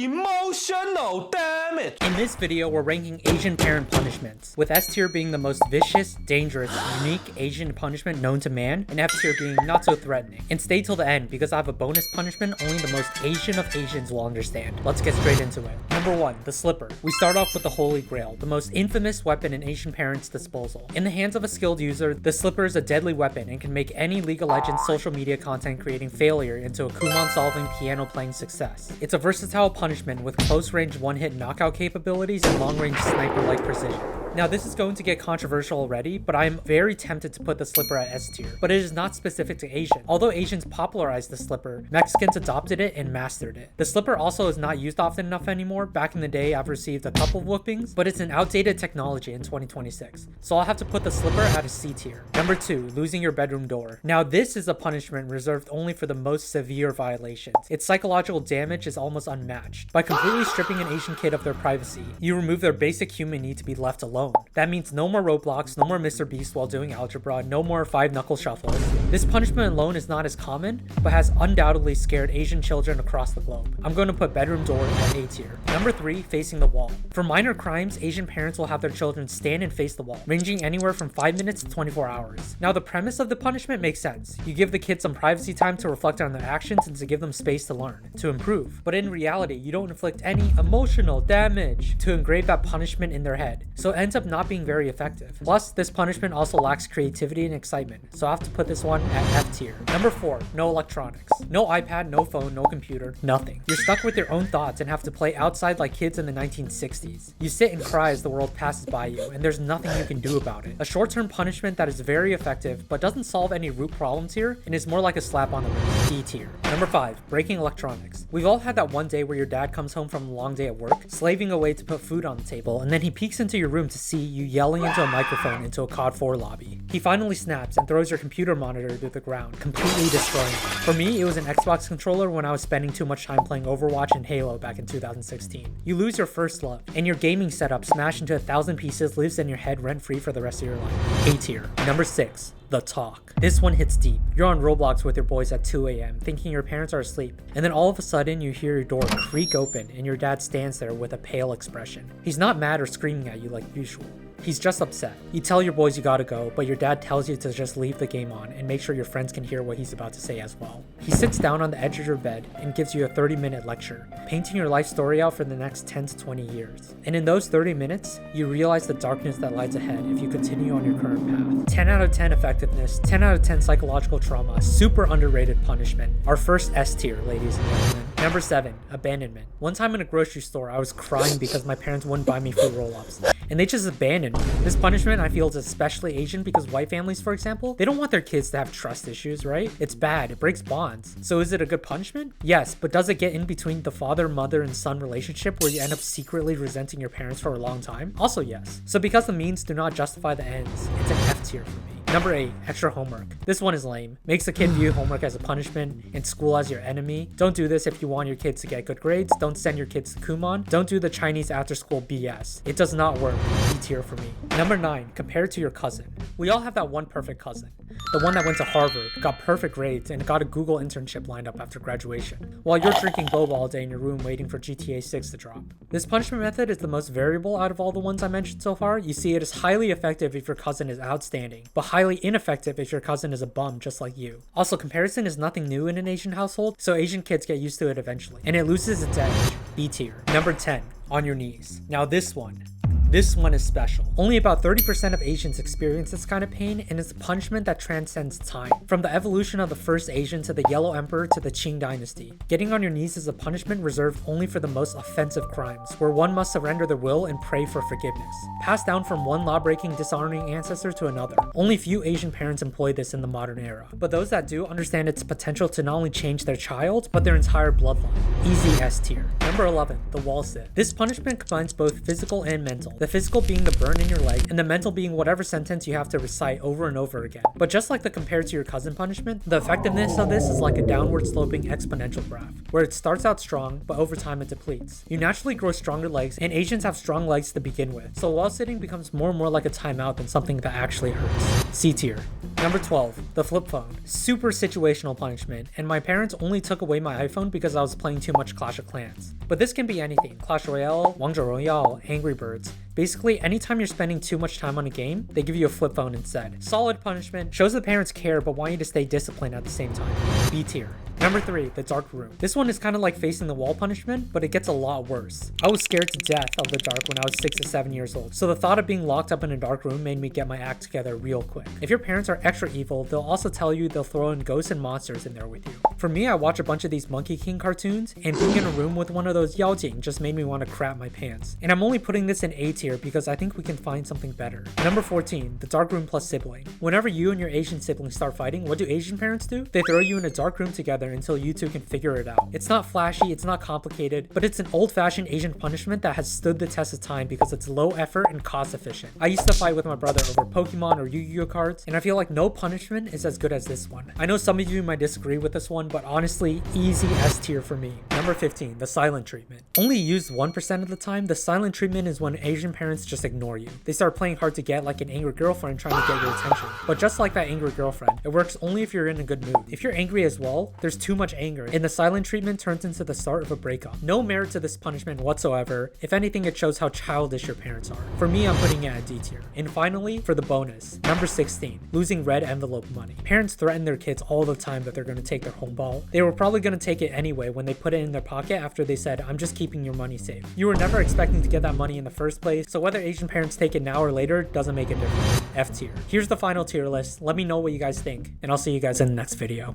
Emotional damage! In this video, we're ranking Asian parent punishments, with S tier being the most vicious, dangerous, unique Asian punishment known to man, and F tier being not so threatening. And stay till the end, because I have a bonus punishment only the most Asian of Asians will understand. Let's get straight into it. Number 1, the slipper. We start off with the Holy Grail, the most infamous weapon in Asian parents' disposal. In the hands of a skilled user, the slipper is a deadly weapon and can make any League of Legends social media content creating failure into a Kumon solving piano playing success. It's a versatile punishment with close range one-hit knockout capabilities and long-range sniper-like precision. Now this is going to get controversial already, but I am very tempted to put the slipper at S tier, but it is not specific to Asian. Although Asians popularized the slipper, Mexicans adopted it and mastered it. The slipper also is not used often enough anymore. Back in the day, I've received a couple of whoopings, but it's an outdated technology in 2026. So I'll have to put the slipper at a C tier. Number 2, losing your bedroom door. Now this is a punishment reserved only for the most severe violations. Its psychological damage is almost unmatched. By completely stripping an Asian kid of their privacy, you remove their basic human need to be left alone. That means no more Roblox, no more Mr. Beast while doing algebra, no more 5-knuckle shuffles. This punishment alone is not as common, but has undoubtedly scared Asian children across the globe. I'm going to put bedroom door at A tier. Number 3, facing the wall. For minor crimes, Asian parents will have their children stand and face the wall, ranging anywhere from 5 minutes to 24 hours. Now the premise of the punishment makes sense. You give the kids some privacy time to reflect on their actions and to give them space to learn, to improve. But in reality, you don't inflict any emotional damage to engrave that punishment in their head, so it ends up not being very effective. Plus, this punishment also lacks creativity and excitement, so I have to put this one at F tier. Number 4, no electronics. No iPad, no phone, no computer, nothing. You're stuck with your own thoughts and have to play outside like kids in the 1960s. You sit and cry as the world passes by you, and there's nothing you can do about it. A short-term punishment that is very effective, but doesn't solve any root problems here, and is more like a slap on the wrist. D tier. Number 5, breaking electronics. We've all had that one day where your dad comes home from a long day at work, slaving away to put food on the table, and then he peeks into your room to see you yelling into a microphone into a COD 4 lobby. He finally snaps and throws your computer monitor to the ground, completely destroying it. For me, it was an Xbox controller when I was spending too much time playing Overwatch and Halo back in 2016. You lose your first love, and your gaming setup smashed into 1,000 pieces lives in your head rent-free for the rest of your life. A tier. Number 6, the talk. This one hits deep. You're on Roblox with your boys at 2 a.m. thinking your parents are asleep, and then all of a sudden you hear your door creak open and your dad stands there with a pale expression. He's not mad or screaming at you like usual. He's just upset. You tell your boys you gotta go, but your dad tells you to just leave the game on and make sure your friends can hear what he's about to say as well. He sits down on the edge of your bed and gives you a 30-minute lecture, painting your life story out for the next 10 to 20 years. And in those 30 minutes, you realize the darkness that lies ahead if you continue on your current path. 10 out of 10 effectiveness, 10 out of 10 psychological trauma, super underrated punishment. Our first S tier, ladies and gentlemen. Number 7, abandonment. One time in a grocery store, I was crying because my parents wouldn't buy me fruit roll-ups, and they just abandoned me. This punishment I feel is especially Asian because white families, for example, they don't want their kids to have trust issues, right? It's bad, it breaks bonds. So is it a good punishment? Yes, but does it get in between the father, mother, and son relationship where you end up secretly resenting your parents for a long time? Also yes. So because the means do not justify the ends, it's an F tier for me. Number 8, extra homework. This one is lame. Makes the kid view homework as a punishment and school as your enemy. Don't do this if you want your kids to get good grades. Don't send your kids to Kumon. Don't do the Chinese after school BS. It does not work. D tier for me. Number 9, compare it to your cousin. We all have that one perfect cousin. The one that went to Harvard, got perfect grades, and got a Google internship lined up after graduation, while you're drinking boba all day in your room waiting for GTA 6 to drop. This punishment method is the most variable out of all the ones I mentioned so far. You see, it is highly effective if your cousin is outstanding, but highly ineffective if your cousin is a bum just like you. Also, comparison is nothing new in an Asian household, so Asian kids get used to it eventually, and it loses its edge. B tier. Number 10, on your knees. Now this one is special. Only about 30% of Asians experience this kind of pain, and it's a punishment that transcends time. From the evolution of the first Asian to the Yellow Emperor to the Qing Dynasty, getting on your knees is a punishment reserved only for the most offensive crimes, where one must surrender their will and pray for forgiveness. Passed down from one law-breaking, dishonoring ancestor to another. Only few Asian parents employ this in the modern era, but those that do understand its potential to not only change their child, but their entire bloodline. Easy S tier. Number 11, the wall sit. This punishment combines both physical and mental. The physical being the burn in your leg, and the mental being whatever sentence you have to recite over and over again. But just like the compared to your cousin punishment, the effectiveness of this is like a downward sloping exponential graph, where it starts out strong, but over time it depletes. You naturally grow stronger legs, and Asians have strong legs to begin with, so wall sitting becomes more and more like a timeout than something that actually hurts. C tier. Number 12, the flip phone. Super situational punishment, and my parents only took away my iPhone because I was playing too much Clash of Clans. But this can be anything: Clash Royale, Wangzhe Royale, Angry Birds. Basically, anytime you're spending too much time on a game, they give you a flip phone instead. Solid punishment, shows the parents care but want you to stay disciplined at the same time. B tier. Number 3, the dark room. This one is kind of like facing the wall punishment, but it gets a lot worse. I was scared to death of the dark when I was 6 to 7 years old, so the thought of being locked up in a dark room made me get my act together real quick. If your parents are extra evil, they'll also tell you they'll throw in ghosts and monsters in there with you. For me, I watch a bunch of these Monkey King cartoons, and being in a room with one of those Yaojing just made me want to crap my pants. And I'm only putting this in A tier because I think we can find something better. Number 14, the dark room plus sibling. Whenever you and your Asian sibling start fighting, what do Asian parents do? They throw you in a dark room together until you two can figure it out. It's not flashy, it's not complicated, but it's an old-fashioned Asian punishment that has stood the test of time because it's low effort and cost efficient. I used to fight with my brother over Pokemon or Yu-Gi-Oh cards, and I feel like no punishment is as good as this one. I know some of you might disagree with this one, but honestly, easy S tier for me. Number 15, the silent treatment. Only used 1% of the time, the silent treatment is when Asian parents just ignore you. They start playing hard to get, like an angry girlfriend trying to get your attention. But just like that angry girlfriend, it works only if you're in a good mood. If you're angry as well, there's too much anger, and the silent treatment turns into the start of a breakup. No merit to this punishment whatsoever. If anything, it shows how childish your parents are. For me, I'm putting it at D tier. And finally, for the bonus, number 16, losing red envelope money. Parents threaten their kids all the time that they're going to take their home ball. They were probably going to take it anyway when they put it in their pocket after they said, "I'm just keeping your money safe." You were never expecting to get that money in the first place, so whether Asian parents take it now or later doesn't make a difference. F tier. Here's the final tier list. Let me know what you guys think, and I'll see you guys in the next video.